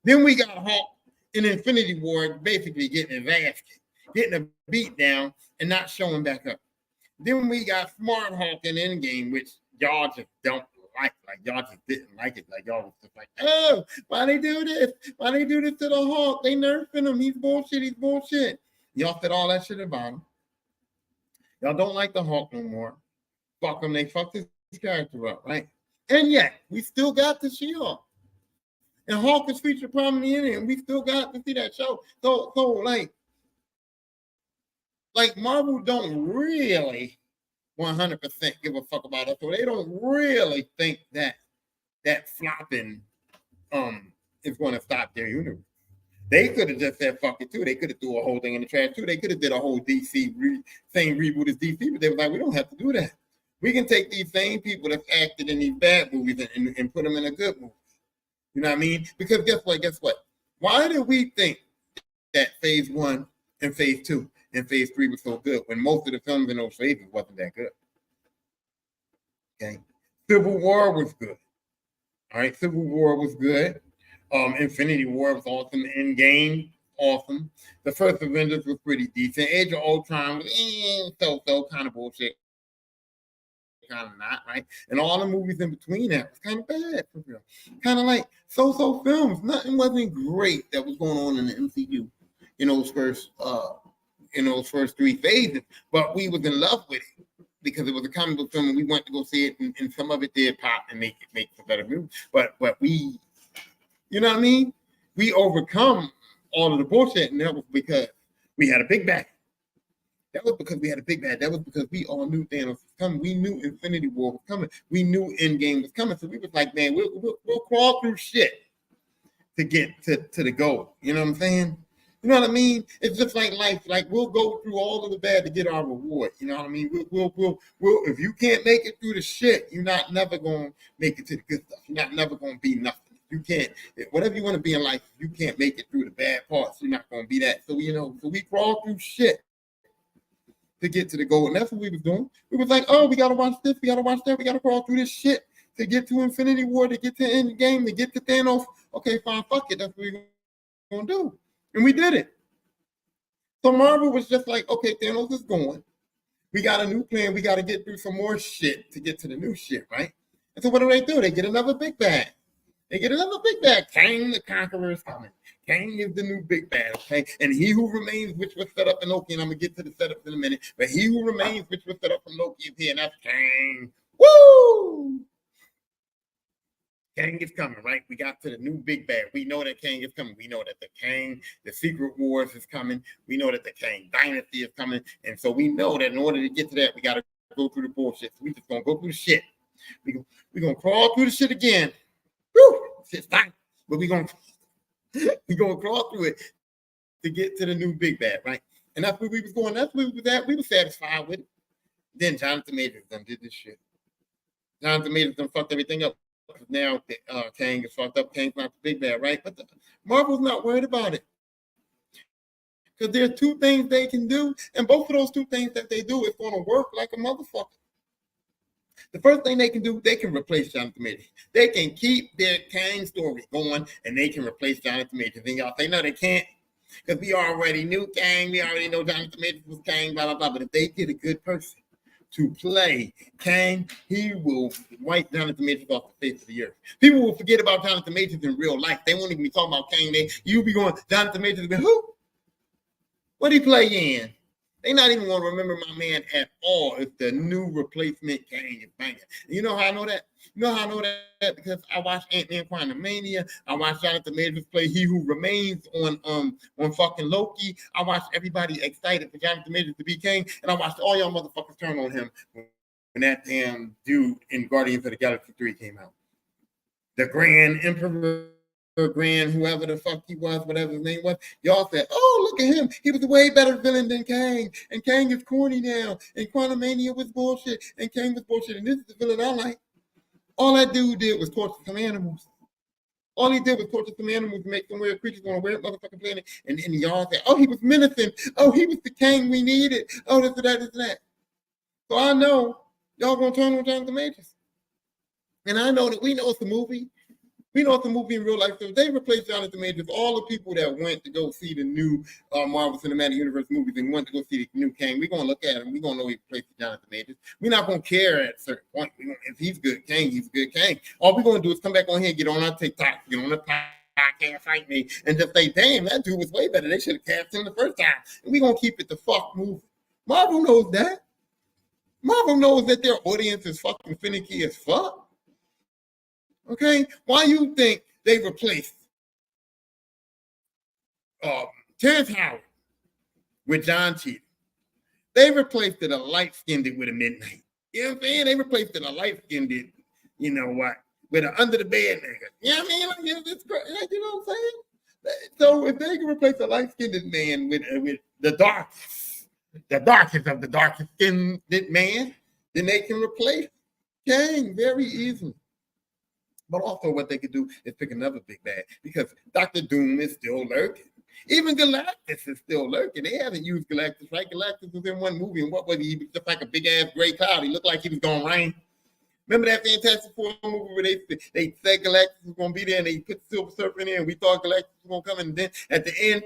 Speaker 1: Then we got Hulk in Infinity War basically getting his ass kicked, getting a beat down, and not showing back up. Then we got Smart Hulk in Endgame, which y'all just don't like y'all just didn't like it. Like y'all was just like, oh, why they do this? Why they do this to the Hulk? They nerfing him. He's bullshit. Y'all said all that shit about him. Y'all don't like the Hulk no more. Fuck him. They fucked his character up, right? And yet, we still got the She-Hulk. And Hulk is featured prominently in it, and we still got to see that show. So like Marvel don't really 100% give a fuck about us. So they don't really think that flopping is going to stop their universe. They could have just said fuck it too. They could have threw a whole thing in the trash too. They could have did a whole DC same reboot as DC, but they were like, we don't have to do that. We can take these same people that acted in these bad movies and put them in a good movie. You know what I mean? Because guess what? Why did we think that phase 1 and phase 2 and phase 3 was so good when most of the films in those phases wasn't that good? Okay. Civil War was good. All right, Civil War was good. Infinity War was awesome. Endgame, awesome. The first Avengers was pretty decent. Age of Ultron was so kind of bullshit. Kind of not, right? And all the movies in between that was kind of bad for real. Kind of like so films. Nothing wasn't great that was going on in the MCU in those first 3 phases, but we was in love with it because it was a comic book film and we went to go see it, and some of it did pop and make a better movie. But we, you know what I mean? We overcome all of the bullshit, and that was because we had a big bang. That was because we had a big bad. That was because we all knew Thanos was coming. We knew Infinity War was coming. We knew Endgame was coming. So we was like, man, we'll crawl through shit to get to the goal. You know what I'm saying? You know what I mean? It's just like life. Like we'll go through all of the bad to get our reward. You know what I mean? We'll if you can't make it through the shit, you're not never gonna make it to the good stuff. You're not never gonna be nothing. You can't, whatever you want to be in life, if you can't make it through the bad parts, you're not gonna be that. So so we crawl through shit to get to the goal. And that's what we was doing. We was like, oh, we gotta watch this, we gotta watch that, we gotta crawl through this shit to get to Infinity War, to get to end game, to get to Thanos. Okay, fine, fuck it. That's what we're gonna do. And we did it. So Marvel was just like, okay, Thanos is going. We got a new plan. We got to get through some more shit to get to the new shit, right? And so what do? They get another big bad. They get another big bad. Kang the Conqueror is coming. Kang is the new big bad, okay? And he who remains, which was set up in Loki, and I'm going to get to the setup in a minute, but he who remains, which was set up in Loki, is here, and that's Kang. Woo! Kang is coming, right? We got to the new big bad. We know that Kang is coming. We know that the Secret Wars is coming. We know that the Kang Dynasty is coming. And so we know that in order to get to that, we got to go through the bullshit. So we just going to go through the shit. We're going to crawl through the shit again. Woo! Shit's fine. But we're going to crawl through it to get to the new big bad, right? And that's where we was going. That's where we was at. We were satisfied with it. Then Jonathan Majors done did this shit. Jonathan Majors done fucked everything up. Now Kang is fucked up. Kang's not the big bad, right? But Marvel's not worried about it. Because there are two things they can do, and both of those two things that they do is going to work like a motherfucker. The first thing they can do, they can replace Jonathan Majors. They can keep their Kang story going, and they can replace Jonathan Majors. And y'all say, no, they can't. Because we already knew Kang. We already know Jonathan Majors was Kang, blah, blah, blah. But if they get a good person to play Kang, he will wipe Jonathan Majors off the face of the earth. People will forget about Jonathan Majors in real life. They won't even be talking about Kang. You'll be going, Jonathan Majors, who? What he play in? They not even going to remember my man at all if the new replacement Kang is banging. You know how I know that? You know how I know that? Because I watched Ant-Man Quantumania. I watched Jonathan Majors play He Who Remains on fucking Loki. I watched everybody excited for Jonathan Majors to be Kang, and I watched all y'all motherfuckers turn on him when that damn dude in Guardians of the Galaxy 3 came out. The Grand Emperor, Grand, whoever the fuck he was, whatever his name was, y'all said, oh, look at him. He was a way better villain than Kang. And Kang is corny now. And Quantumania was bullshit. And Kang was bullshit. And this is the villain I like. All that dude did was torture some animals. All he did was torture some animals to make some weird creatures on a weird motherfucking planet. And y'all said, oh, he was menacing. Oh, he was the Kang we needed. Oh, this and that, this and that. So I know y'all gonna turn on Jonathan Majors. And I know that we know it's a movie. We know it's a movie in real life. So if they replace Jonathan Majors, all the people that went to go see the new Marvel Cinematic Universe movies and went to go see the new Kang, we're going to look at him. We're going to know he replaced Jonathan Majors. We're not going to care at a certain point. If he's good Kang, he's good Kang. All we're going to do is come back on here, get on our TikTok, get on the podcast like me, and just say, damn, that dude was way better. They should have cast him the first time. And we're going to keep it the fuck moving. Marvel knows that. Marvel knows that their audience is fucking finicky as fuck. Okay, why you think they replaced Terrence Howard with John Cheadle? They replaced it a light-skinned with a Midnight. You know what I'm saying? They replaced it a light-skinned, you know what, with an under-the-bed nigga. You know what I mean? Like, it's crazy. Like, you know what I'm saying? So if they can replace a light-skinned man with the darkest of the darkest-skinned man, then they can replace Kang very easily. But also what they could do is pick another big bad because Dr. Doom is still lurking. Even Galactus is still lurking. They haven't used Galactus, right? Galactus was in one movie, and what was he? He was just like a big-ass gray cloud. He looked like he was going to rain. Remember that Fantastic Four movie where they said Galactus was going to be there, and they put the Silver Surfer in there, and we thought Galactus was going to come, and then at the end,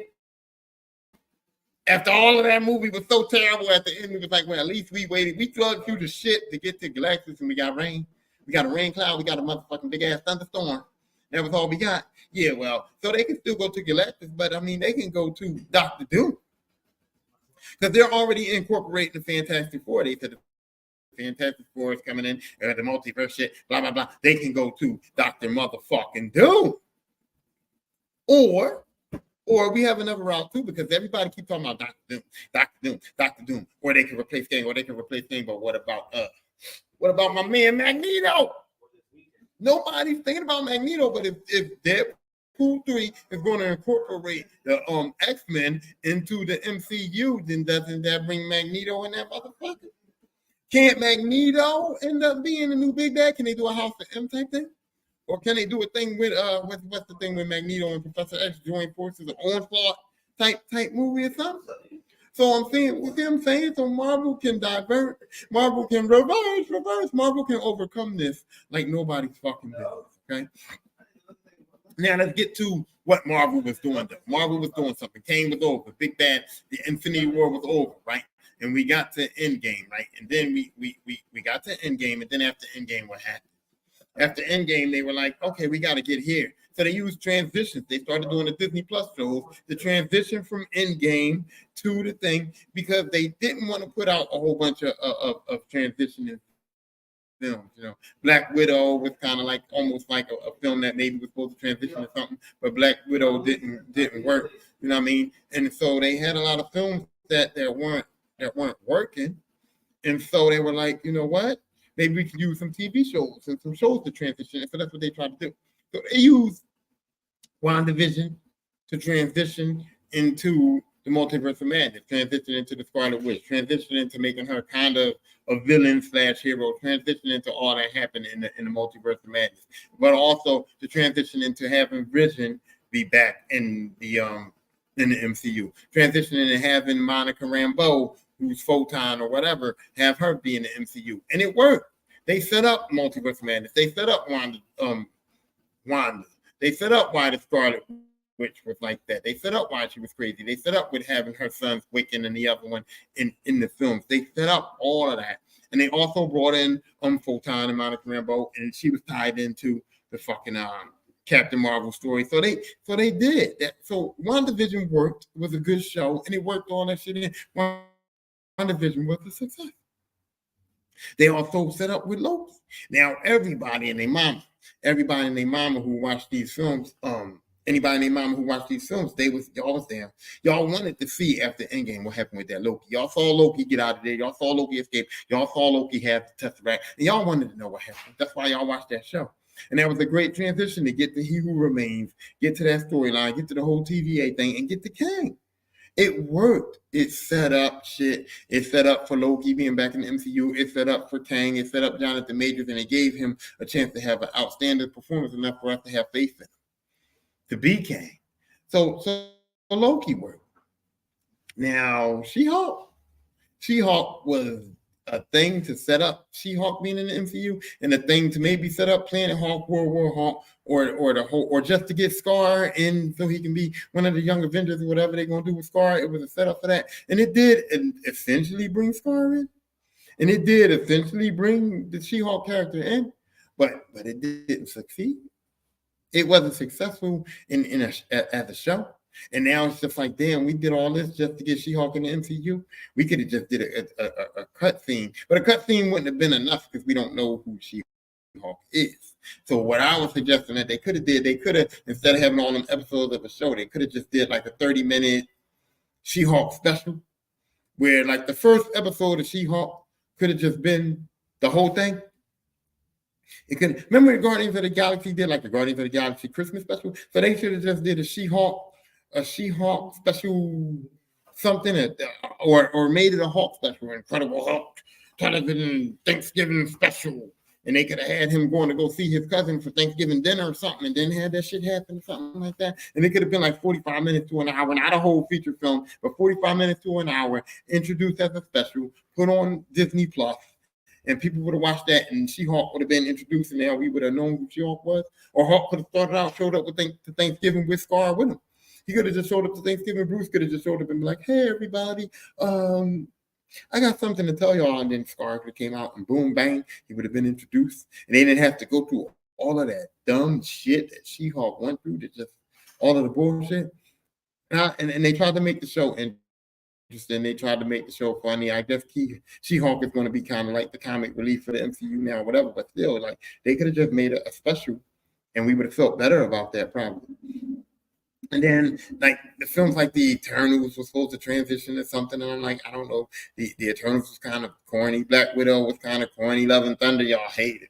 Speaker 1: after all of that movie was so terrible, at the end, it was like, well, at least we waited. We plugged through the shit to get to Galactus, and we got rain. We got a rain cloud. We got a motherfucking big-ass thunderstorm. That was all we got. Yeah, well, so they can still go to Galactus, but, I mean, they can go to Dr. Doom. Because they're already incorporating the Fantastic Four. They said the Fantastic Four is coming in, the multiverse shit, blah, blah, blah. They can go to Dr. Motherfucking Doom. Or we have another route, too, because everybody keeps talking about Dr. Doom, Dr. Doom, Dr. Doom. Or they can replace Kang, or they can replace Kang, but what about my man Magneto? Nobody's thinking about Magneto, but if Deadpool Deadpool 3 is going to incorporate the X-Men into the MCU, then doesn't that bring Magneto in that motherfucker? Can't Magneto end up being the new big bad? Can they do a House of M type thing? Or can they do a thing with what's the thing with Magneto and Professor X join forces, an onslaught type movie or something? So I'm saying, with him saying, so Marvel can divert, Marvel can reverse, Marvel can overcome this like nobody's fucking business. Okay. Now let's get to what Marvel was doing. Marvel was doing something. Kane was over. Big Bad, the Infinity War was over, right? And we got to Endgame, right? And then we got to Endgame, and then after Endgame, what happened? After Endgame, they were like, okay, we got to get here. So they used transitions. They started doing the Disney Plus shows, the transition from Endgame to the thing, because they didn't want to put out a whole bunch of transitioning films. You know, Black Widow was kind of like almost like a film that maybe was supposed to transition to something, but Black Widow didn't work. You know what I mean? And so they had a lot of films that weren't working, and so they were like, you know what? Maybe we can use some TV shows and some shows to transition. And so that's what they tried to do. So they used WandaVision to transition into the Multiverse of Madness, transition into the Scarlet Witch, transition into making her kind of a villain / hero, transition into all that happened in the Multiverse of Madness, but also to transition into having Vision be back in the MCU, transitioning and having Monica Rambeau, who's Photon or whatever, have her be in the MCU. And it worked. They set up Multiverse Madness. They set up Wanda. They set up why the Scarlet Witch was like that. They set up why she was crazy. They set up with having her sons Wiccan and the other one in the films. They set up all of that. And they also brought in Photon and Monica Rambeau, and she was tied into the fucking Captain Marvel story. So they did that. So WandaVision worked. It was a good show, and it worked all that shit in. WandaVision was a success. They also set up with Loki. Now everybody and their mama who watched these films, anybody and their mama who watched these films, y'all was there. Y'all wanted to see after Endgame what happened with that Loki. Y'all saw Loki get out of there. Y'all saw Loki escape. Y'all saw Loki have the Tesseract, and y'all wanted to know what happened. That's why y'all watched that show. And that was a great transition to get to He Who Remains, get to that storyline, get to the whole TVA thing, and get to Kang. It worked. It set up shit. It set up for Loki being back in the MCU. It set up for Kang. It set up Jonathan Majors, and it gave him a chance to have an outstanding performance enough for us to have faith in him to be Kang. So Loki worked. Now She-Hulk was a thing to set up She-Hulk being in the MCU, and a thing to maybe set up Planet Hulk, World War Hulk, or just to get Scar in so he can be one of the Young Avengers or whatever they're gonna do with Scar. It was a setup for that, and it did essentially bring Scar in, and it did essentially bring the She-Hulk character in, but it didn't succeed. It wasn't successful as a show. And now it's just like, damn, we did all this just to get She-Hulk in the MCU. We could have just did a cut scene, but a cut scene wouldn't have been enough because we don't know who She-Hulk is. So what I was suggesting that they could have, instead of having all them episodes of a show, they could have just did like a 30-minute She-Hulk special, where like the first episode of She-Hulk could have just been the whole thing. It could remember the Guardians of the Galaxy did like the Guardians of the Galaxy Christmas special. So they should have just did a She-Hulk special something, or made it a Hulk special, Incredible Hulk television Thanksgiving special. And they could have had him going to go see his cousin for Thanksgiving dinner or something, and then had that shit happen, something like that. And it could have been like 45 minutes to an hour, not a whole feature film, but 45 minutes to an hour, introduced as a special, put on Disney Plus, and people would have watched that, and She-Hulk would have been introduced, and now we would have known who She-Hulk was. Or Hulk could have showed up to Thanksgiving with Scar with him. He could have just showed up to Thanksgiving. Bruce could have just showed up and be like, "Hey, everybody, I got something to tell y'all." And then Scar could have came out, and boom, bang, he would have been introduced. And they didn't have to go through all of that dumb shit that She-Hulk went through, to just all of the bullshit. And they tried to make the show interesting. They tried to make the show funny. I guess She-Hulk is going to be kind of like the comic relief for the MCU now, whatever. But still, like, they could have just made a special, and we would have felt better about that probably. And then, like, the films like The Eternals was supposed to transition to something, and I'm like, I don't know. The Eternals was kind of corny. Black Widow was kind of corny. Love and Thunder, y'all hated.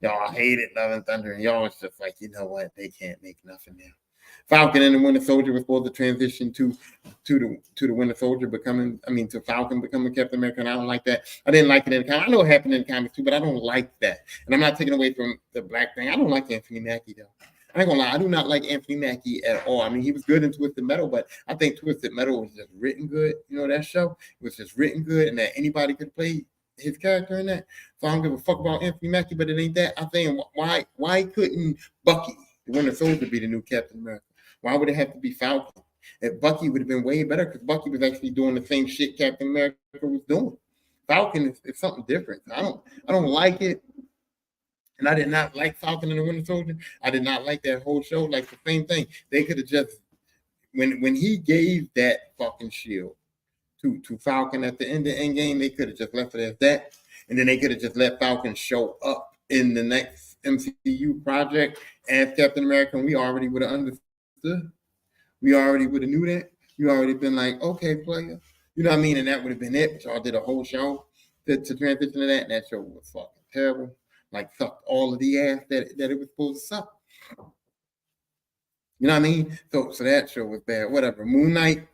Speaker 1: Y'all hated Love and Thunder, and y'all was just like, you know what? They can't make nothing now. Falcon and the Winter Soldier was supposed to transition to the Winter Soldier to Falcon becoming Captain America. And I don't like that. I didn't like it in the comics. I know it happened in the comics too, but I don't like that. And I'm not taking away from the black thing. I don't like Anthony Mackie though. I ain't gonna lie, I do not like Anthony Mackie at all. I mean, he was good in Twisted Metal, but I think Twisted Metal was just written good. You know, that show was just written good, and that anybody could play his character in that. So I don't give a fuck about Anthony Mackie, but it ain't that. I'm saying, why couldn't Bucky, the Winter Soldier, be the new Captain America? Why would it have to be Falcon? If Bucky would have been way better, because Bucky was actually doing the same shit Captain America was doing. Falcon is something different. I don't like it. And I did not like Falcon and the Winter Soldier. I did not like that whole show. Like the same thing. They could have just when he gave that fucking shield to Falcon at the end of Endgame, they could have just left it as that. And then they could have just let Falcon show up in the next MCU project as Captain America. And we already would have understood. We already would have knew that. We already been like, okay, player. You know what I mean? And that would have been it. But y'all did a whole show to transition to that. And that show was fucking terrible. Like sucked all of the ass that it was supposed to suck. You know what I mean? So that show was bad. Whatever. Moon Knight,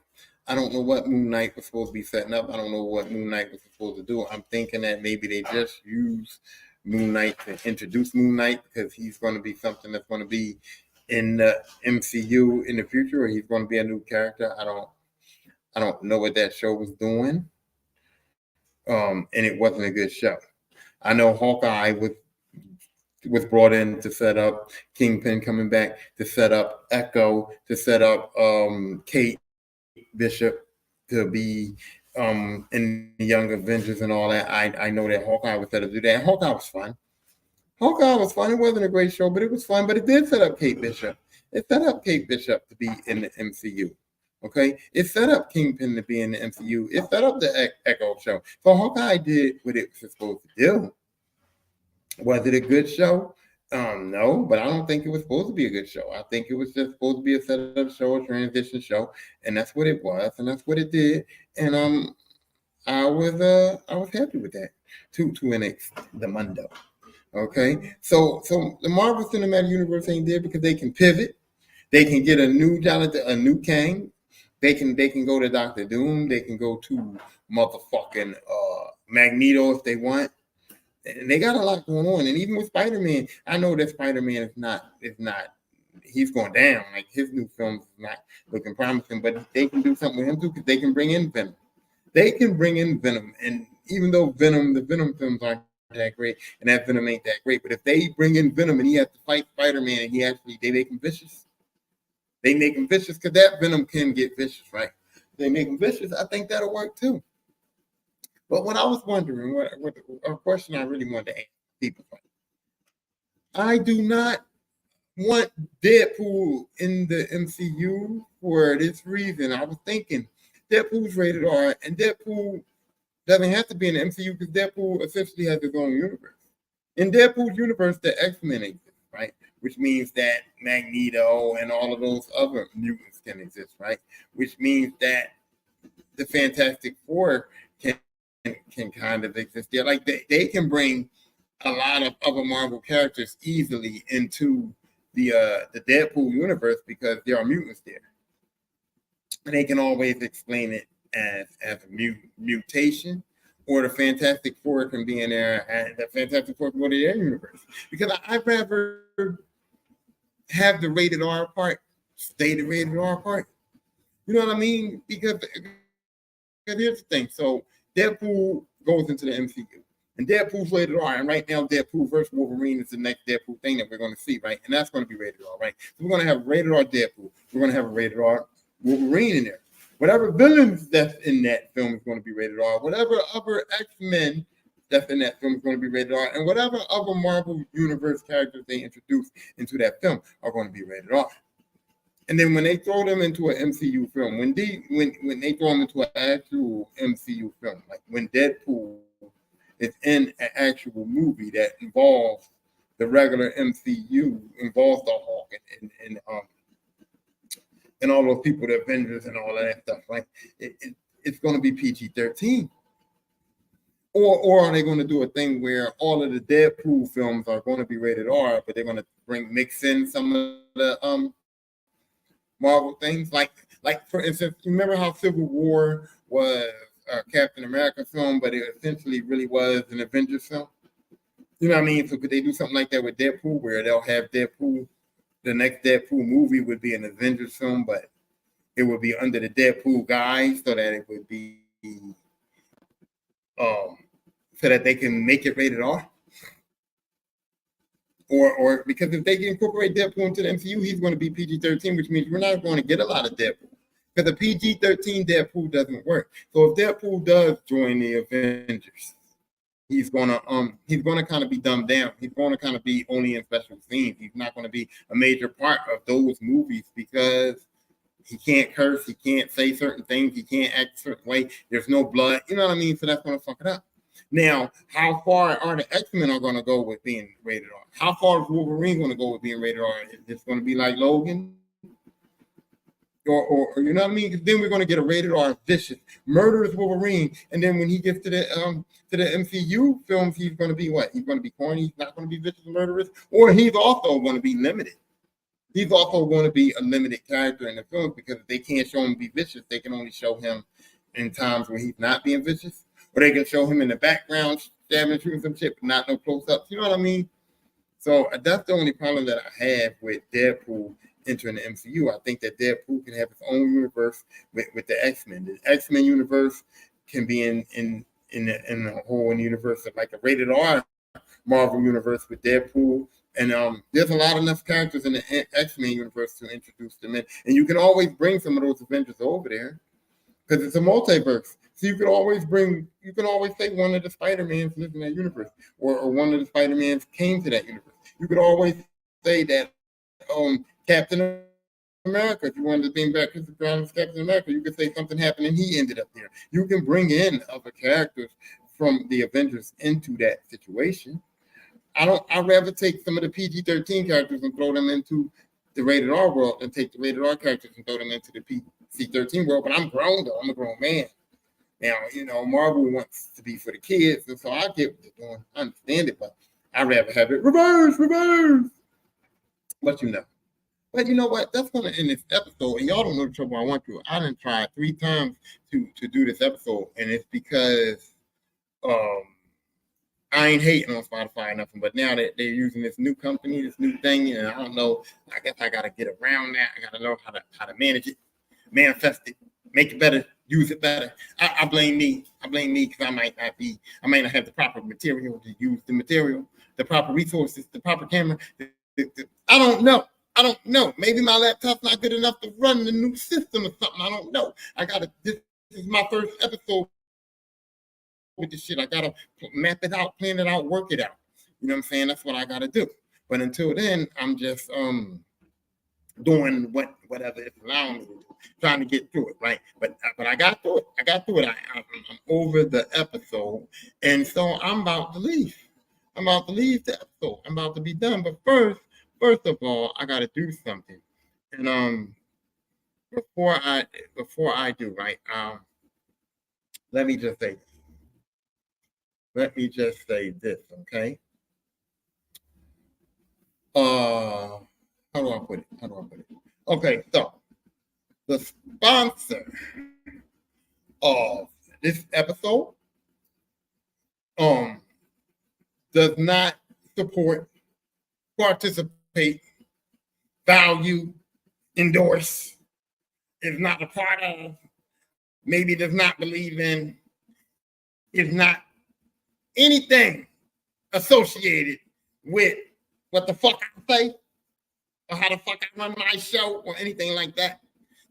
Speaker 1: I don't know what Moon Knight was supposed to be setting up. I don't know what Moon Knight was supposed to do. I'm thinking that maybe they just use Moon Knight to introduce Moon Knight because he's going to be something that's going to be in the MCU in the future, or he's going to be a new character. I don't know what that show was doing. And it wasn't a good show. I know Hawkeye was brought in to set up Kingpin coming back, to set up Echo, to set up Kate Bishop to be in the Young Avengers and all that. I know that Hawkeye was set up to do that. And Hawkeye was fun. It wasn't a great show, but it was fun. But it did set up Kate Bishop. It set up Kate Bishop to be in the MCU. Okay, it set up Kingpin to be in the MCU. It set up the Echo show. So Hawkeye did what it was supposed to do. Was it a good show? No, but I don't think it was supposed to be a good show. I think it was just supposed to be a setup show, a transition show, and that's what it was, and that's what it did. And I was happy with that. To the Mundo. Okay, so the Marvel Cinematic Universe ain't there because they can pivot. They can get a new Jonathan, a new Kang. They can go to Doctor Doom. They can go to motherfucking Magneto if they want. And they got a lot going on. And even with Spider-Man, I know that Spider-Man is not, he's going down. Like his new film is not looking promising, but they can do something with him too because they can bring in Venom. And even though the Venom films aren't that great, and that Venom ain't that great, but if they bring in Venom and he has to fight Spider-Man and they make him vicious. They make him vicious because that Venom can get vicious, right? They make him vicious. I think that'll work too. But what I was wondering, what a question I really wanted to ask people, I do not want Deadpool in the MCU for this reason. I was thinking Deadpool's rated R, and Deadpool doesn't have to be in the MCU because Deadpool essentially has his own universe. In Deadpool's universe, the X-Men exist, right? Which means that Magneto and all of those other mutants can exist, right? Which means that the Fantastic Four can kind of exist there. Like they can bring a lot of other Marvel characters easily into the Deadpool universe because there are mutants there. And they can always explain it as a mutation, or the Fantastic Four can be in there and the Fantastic Four can go to their universe. Because I'd rather have the rated R part stay the rated R part. You know what I mean? Because here's the thing. So Deadpool goes into the MCU. And Deadpool's rated R. And right now, Deadpool versus Wolverine is the next Deadpool thing that we're going to see, right? And that's going to be rated R, right? So we're going to have rated R Deadpool. We're going to have a rated R Wolverine in there. Whatever villains that's in that film is going to be rated R. Whatever other X-Men that's in that film is going to be rated R. And whatever other Marvel Universe characters they introduce into that film are going to be rated R. And then when they throw them into an MCU film, when they throw them into an actual MCU film, like when Deadpool is in an actual movie that involves the regular MCU, involves the Hulk and all those people, the Avengers and all of that stuff, right? It's going to be PG-13. Or are they going to do a thing where all of the Deadpool films are going to be rated R, but they're going to mix in some of the Marvel things. Like for instance, remember how Civil War was a Captain America film, but it essentially really was an Avengers film? You know what I mean? So could they do something like that with Deadpool, where they'll have Deadpool, the next Deadpool movie would be an Avengers film, but it would be under the Deadpool guise, so that it would be so that they can make it rated R? Or because if they can incorporate Deadpool into the MCU, he's going to be PG-13, which means we're not going to get a lot of Deadpool. Because the PG-13 Deadpool doesn't work. So if Deadpool does join the Avengers, he's gonna kind of be dumbed down. He's going to kind of be only in special scenes. He's not going to be a major part of those movies because he can't curse, he can't say certain things, he can't act a certain way. There's no blood, you know what I mean? So that's going to fuck it up. Now, how far are the X-Men are going to go with being rated R? How far is Wolverine going to go with being rated R? Is this going to be like Logan? Or you know what I mean? Because then we're going to get a rated R vicious, murderous Wolverine, and then when he gets to the MCU films, he's going to be what? He's going to be corny. He's not going to be vicious and murderous, or he's also going to be limited. He's also going to be a limited character in the film because if they can't show him be vicious, they can only show him in times where he's not being vicious, or they can show him in the background stabbing, shooting some shit, but not no close-ups. You know what I mean? So that's the only problem that I have with Deadpool entering the MCU. I think that Deadpool can have its own universe with the X-Men. The X-Men universe can be in a whole universe of like a rated R Marvel universe with Deadpool. And there's a lot enough characters in the X-Men universe to introduce them in. And you can always bring some of those Avengers over there because it's a multiverse. So you can always say one of the Spider-Mans lives in that universe, or one of the Spider-Mans came to that universe. You could always say that Captain America, if you wanted to bring back Christopher Brown's Captain America, you could say something happened and he ended up there. You can bring in other characters from the Avengers into that situation. I'd rather take some of the PG-13 characters and throw them into the rated R world than take the rated R characters and throw them into the PG-13 world. But I'm grown though. I'm a grown man. Now, you know, Marvel wants to be for the kids, and so I get what they're doing. I understand it, but I'd rather have it reverse. But you know what? That's going to end this episode, and y'all don't know the trouble I went through. I done tried 3 times to do this episode, and it's because I ain't hating on Spotify or nothing, but now that they're using this new company, this new thing, and I don't know. I guess I got to get around that. I got to know how to manage it, manifest it, make it better, use it better. I blame me. Because I might not have the proper material to use the material, the proper resources, the proper camera. I don't know. Maybe my laptop's not good enough to run the new system or something. I don't know. This is my first episode with this shit. I gotta map it out, plan it out, work it out. You know what I'm saying? That's what I gotta do. But until then, I'm just doing whatever it's allowing me to do, trying to get through it, right? But I got through it. I'm over the episode, and so I'm about to leave. The episode. I'm about to be done. But first of all, I gotta do something. And before I do, right? Let me just say this, okay? How do I put it? Okay, so the sponsor of this episode does not support, participate, value, endorse, is not a part of, maybe does not believe in, is not anything associated with what the fuck I say or how the fuck I run my show or anything like that.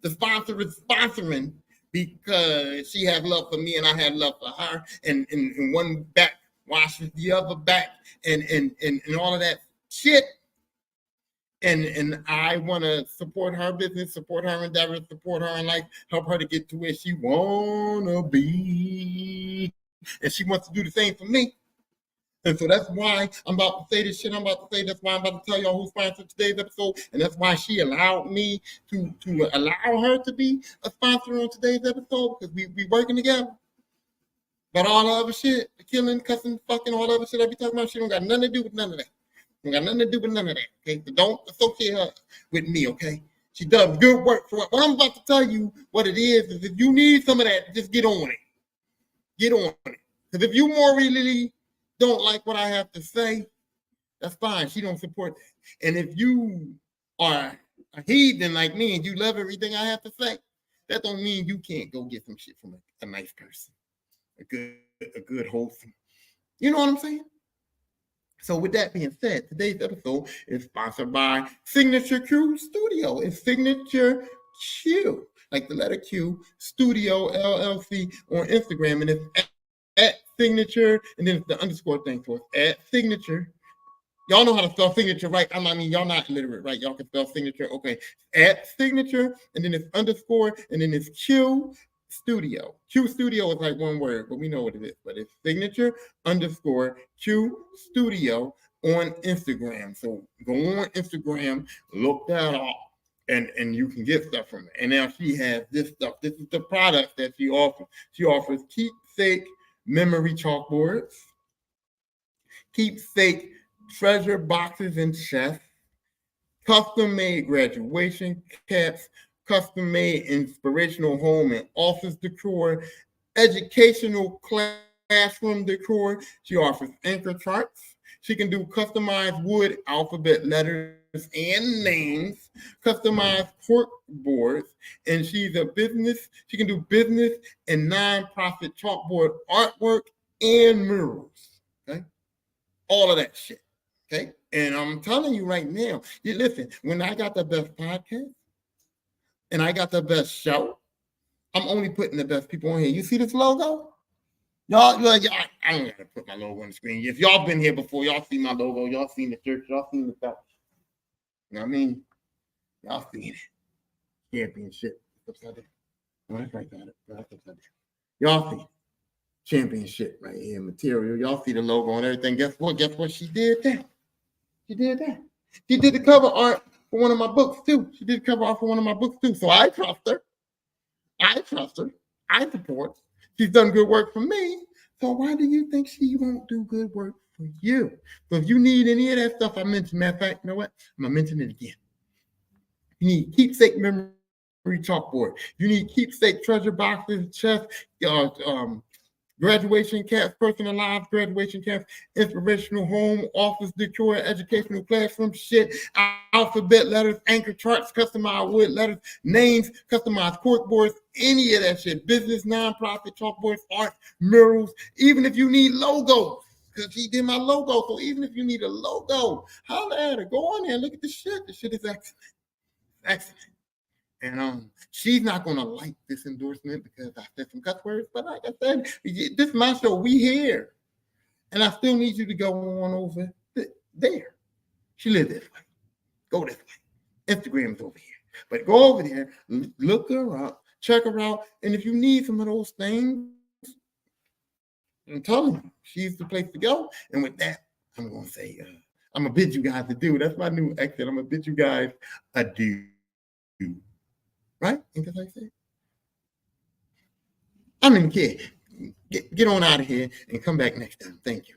Speaker 1: The sponsor is sponsoring because she has love for me and I had love for her, and one back washes the other back, and all of that shit. And I want to support her business, support her endeavors, support her in life, help her to get to where she wanna be, and she wants to do the same for me. And so that's why I'm about to say this shit I'm about to say. That's why I'm about to tell y'all who sponsored today's episode. And that's why she allowed me to allow her to be a sponsor on today's episode, because we working together. But all the other shit, the killing, cussing, fucking, all the other shit I be talking about, she don't got nothing to do with none of that. Okay? So don't associate her with me, okay? She does good work. So what I'm about to tell you, what it is if you need some of that, just get on it. Get on it. Because if you more really don't like what I have to say, that's fine. She don't support that. And if you are a heathen like me and you love everything I have to say, that don't mean you can't go get some shit from a nice person, a good wholesome. You know what I'm saying? So with that being said, today's episode is sponsored by Signature Q Studio. It's Signature Q, like the letter Q, Studio LLC on Instagram, and it's at Signature, and then it's the underscore thing, so it's at Signature. Y'all know how to spell signature, right? I mean, y'all not illiterate, right? Y'all can spell signature. Okay. At Signature, and then it's underscore, and then it's Q Studio. Q Studio is like one word, but we know what it is. But it's Signature underscore Q Studio on Instagram. So go on Instagram, look that up, and you can get stuff from it. And now she has this stuff. This is the product that she offers. She offers keepsake memory chalkboards, keepsake treasure boxes and chests, custom-made graduation caps, custom-made inspirational home and office decor, educational classroom decor. She offers anchor charts. She can do customized wood alphabet letters and names, customized cork boards, and she's a business. She can do business and nonprofit chalkboard artwork and murals. Okay, all of that shit. Okay, and I'm telling you right now, listen, when I got the best podcast and I got the best show, I'm only putting the best people on here. You see this logo? Y'all, I don't gotta put my logo on the screen. If y'all been here before, y'all see my logo, y'all seen the church, y'all seen the stuff. You know what I mean? Y'all seen it. Championship. Upside down. Oh, that's right, got it. That's upside down. Y'all see it. Championship right here, material. Y'all see the logo and everything. Guess what? Guess what? She did that. She did that. She did the cover art for one of my books too. She did the cover art for one of my books too. So I trust her. I trust her. I support. She's done good work for me. So why do you think she won't do good work for you? So if you need any of that stuff I mentioned, matter of fact, you know what? I'm gonna mention it again. You need keepsake memory chalkboard. You need keepsake treasure boxes, chests, graduation caps, personalized graduation caps, inspirational home, office decor, educational classroom shit, alphabet letters, anchor charts, customized wood letters, names, customized cork boards, any of that shit, business, nonprofit, chalkboards, art, murals, even if you need logos, because she did my logo. So even if you need a logo, holler at her. Go on there and look at the shit. The shit is excellent. Excellent. And she's not gonna like this endorsement because I said some cuss words, but like I said, this is my show. We here, and I still need you to go on over there. She lives this way. Go this way. Instagram is over here, but go over there, look her up, check her out, and if you need some of those things, I'm telling you, she's the place to go. And with that, I'm gonna say, I'm gonna bid you guys adieu. That's my new exit. I'm gonna bid you guys adieu. Right? Ain't that what I said? I don't even care. Get on out of here and come back next time. Thank you.